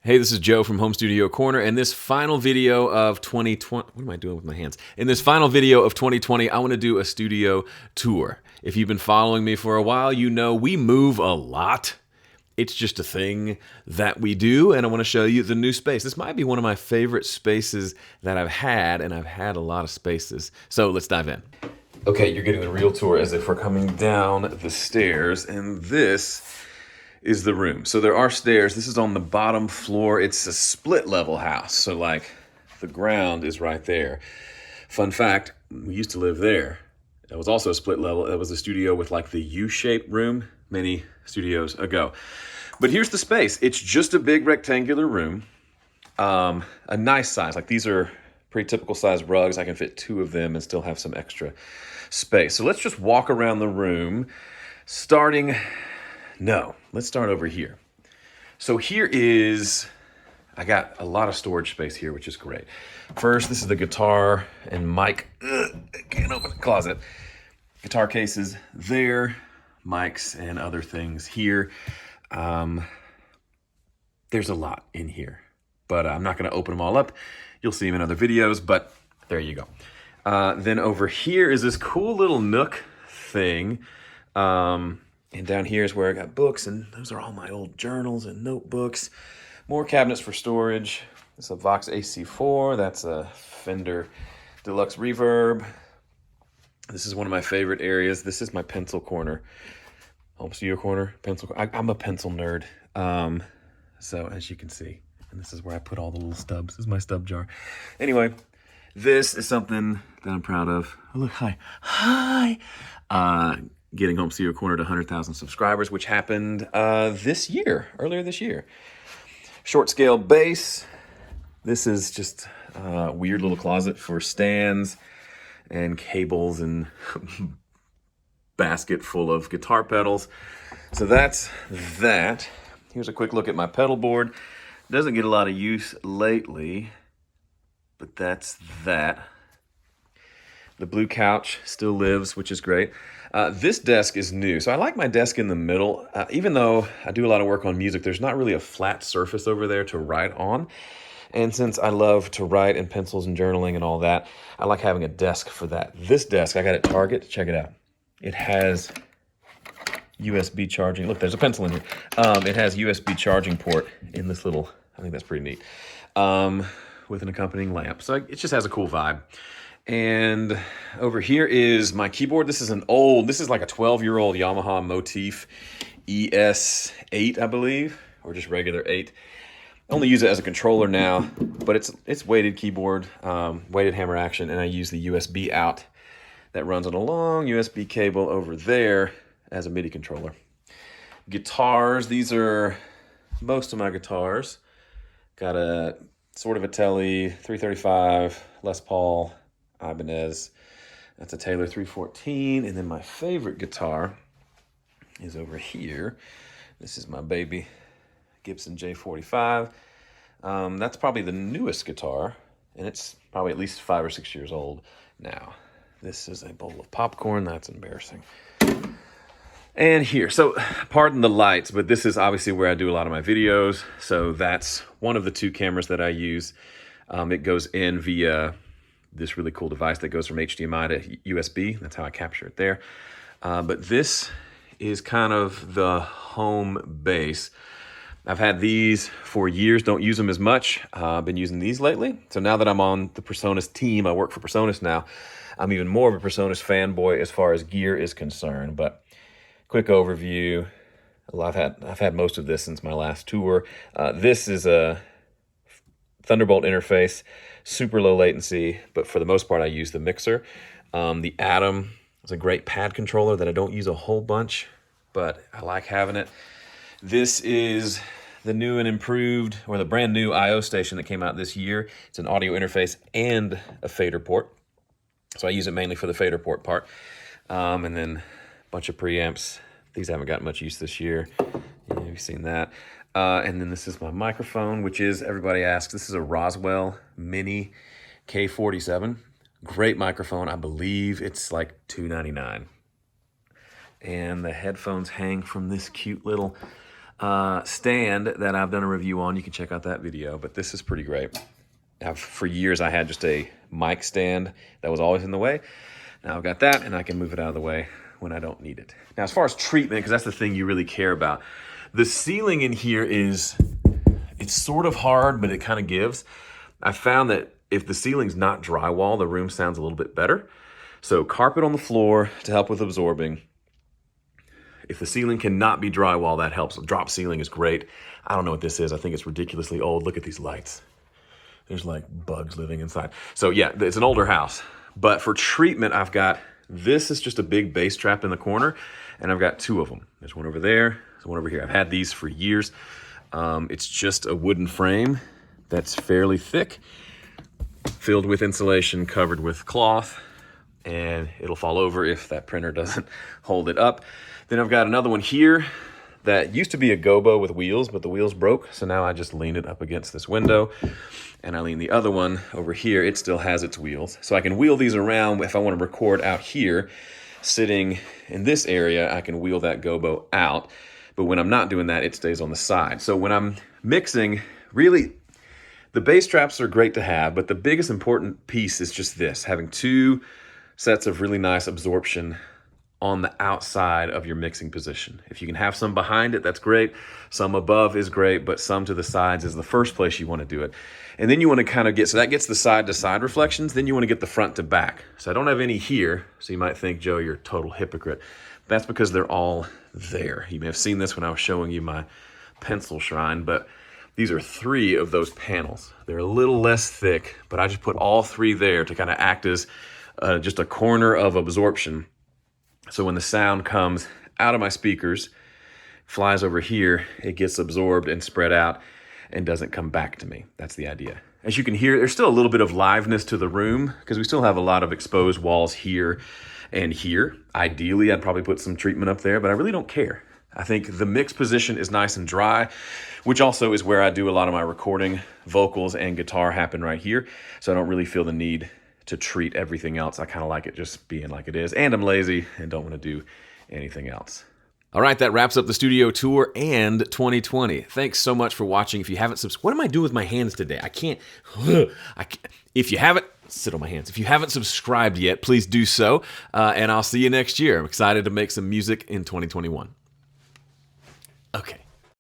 Hey, this is Joe from Home Studio Corner, and this final video of 2020, what am I doing with my hands? In this final video of 2020, I want to do a studio tour. If you've been following me for a while, you know we move a lot. It's just a thing that we do, and I want to show you the new space. This might be one of my favorite spaces that I've had, and I've had a lot of spaces. So let's dive in. Okay, you're getting the real tour as if we're coming down the stairs, and this is the room. So there are stairs. This is on the bottom floor. It's a split level house. So like the ground is right there. Fun fact, we used to live there. It was also a split level. It was a studio with like the U-shaped room many studios ago. But here's the space. It's just a big rectangular room. A nice size. Like these are pretty typical size rugs. I can fit 2 of them and still have some extra space. So let's just walk around the room let's start over here. So here is, I got a lot of storage space here, which is great. First, this is the guitar and mic. Can't open the closet. Guitar cases there, mics and other things here. There's a lot in here, but I'm not going to open them all up. You'll see them in other videos, but there you go. Then over here is this cool little nook thing. And down here is where I got books, and those are all my old journals and notebooks. More cabinets for storage. This is a Vox AC4. That's a Fender Deluxe Reverb. This is one of my favorite areas. This is my pencil corner. Home studio corner, pencil. I'm a pencil nerd. So as you can see, and this is where I put all the little stubs. This is my stub jar. Anyway, this is something that I'm proud of. Oh, look, hi. Getting Home Studio Corner to 100,000 subscribers, which happened earlier this year. Short scale bass. This is just a weird little closet for stands and cables and basket full of guitar pedals. So that's that. Here's a quick look at my pedal board. Doesn't get a lot of use lately, but that's that. The blue couch still lives, which is great. This desk is new. So I like my desk in the middle. Even though I do a lot of work on music, there's not really a flat surface over there to write on. And since I love to write and pencils and journaling and all that, I like having a desk for that. This desk I got at Target. Check it out. It has USB charging. Look, there's a pencil in here. It has USB charging port in this little, I think that's pretty neat, with an accompanying lamp. So it just has a cool vibe. And over here is my keyboard. This is like a 12-year-old Yamaha Motif ES8, I believe, or just regular 8. I only use it as a controller now, but it's weighted keyboard, weighted hammer action, and I use the USB out that runs on a long USB cable over there as a MIDI controller. Guitars, these are most of my guitars. Got a sort of a Tele 335, Les Paul, Ibanez. That's a Taylor 314. And then my favorite guitar is over here. This is my baby Gibson J45. That's probably the newest guitar, and it's probably at least 5 or 6 years old now. This is a bowl of popcorn. That's embarrassing. And here, so pardon the lights, but this is obviously where I do a lot of my videos. So that's one of the 2 cameras that I use. It goes in via this really cool device that goes from HDMI to USB. That's how I capture it there. But this is kind of the home base. I've had these for years, don't use them as much. I've been using these lately. So now that I'm on the PreSonus team, I work for PreSonus now, I'm even more of a PreSonus fanboy as far as gear is concerned. But quick overview. Well, I've had most of this since my last tour. This is a Thunderbolt interface, super low latency, but for the most part I use the mixer. The Atom is a great pad controller that I don't use a whole bunch, but I like having it. This is the new and improved, or the brand new I/O station that came out this year. It's an audio interface and a fader port. So I use it mainly for the fader port part. And then a bunch of preamps. These haven't gotten much use this year. Yeah, you've seen that. And then this is my microphone, which is, everybody asks, this is a Roswell Mini K47. Great microphone. I believe it's like $299. And the headphones hang from this cute little stand that I've done a review on. You can check out that video, but this is pretty great. For years, I had just a mic stand that was always in the way. Now I've got that, and I can move it out of the way when I don't need it. Now, as far as treatment, because that's the thing you really care about, the ceiling in here it's sort of hard, but it kind of gives. I found that if the ceiling's not drywall, the room sounds a little bit better. So carpet on the floor to help with absorbing. If the ceiling cannot be drywall, that helps. Drop ceiling is great. I don't know what this is. I think it's ridiculously old. Look at these lights. There's like bugs living inside. So yeah, it's an older house. But for treatment, I've got, this is just a big bass trap in the corner, and I've got two of them. There's one over there, there's one over here. I've had these for years. It's just a wooden frame that's fairly thick, filled with insulation, covered with cloth, and it'll fall over if that printer doesn't hold it up. Then I've got another one here that used to be a gobo with wheels, but the wheels broke, so now I just lean it up against this window, and I lean the other one over here. It still has its wheels, so I can wheel these around. If I want to record out here, sitting in this area, I can wheel that gobo out, but when I'm not doing that, it stays on the side. So when I'm mixing, really, the bass traps are great to have, but the biggest important piece is just this, having two sets of really nice absorption on the outside of your mixing position. If you can have some behind it, that's great. Some above is great, but some to the sides is the first place you want to do it. And then you want to kind of get, so that gets the side to side reflections, then you want to get the front to back. So I don't have any here, so you might think, Joe, you're a total hypocrite. That's because they're all there. You may have seen this when I was showing you my pencil shrine, but these are three of those panels. They're a little less thick, but I just put all three there to kind of act as just a corner of absorption. So when the sound comes out of my speakers, flies over here, it gets absorbed and spread out and doesn't come back to me. That's the idea. As you can hear, there's still a little bit of liveness to the room because we still have a lot of exposed walls here and here. Ideally, I'd probably put some treatment up there, but I really don't care. I think the mix position is nice and dry, which also is where I do a lot of my recording. Vocals and guitar happen right here, so I don't really feel the need to treat everything else. I kind of like it just being like it is, and I'm lazy and don't want to do anything else. All right, that wraps up the studio tour and 2020. Thanks so much for watching. If you haven't subscribed, what am I doing with my hands today? I can't. If you haven't, sit on my hands. If you haven't subscribed yet, please do so, and I'll see you next year. I'm excited to make some music in 2021. Okay.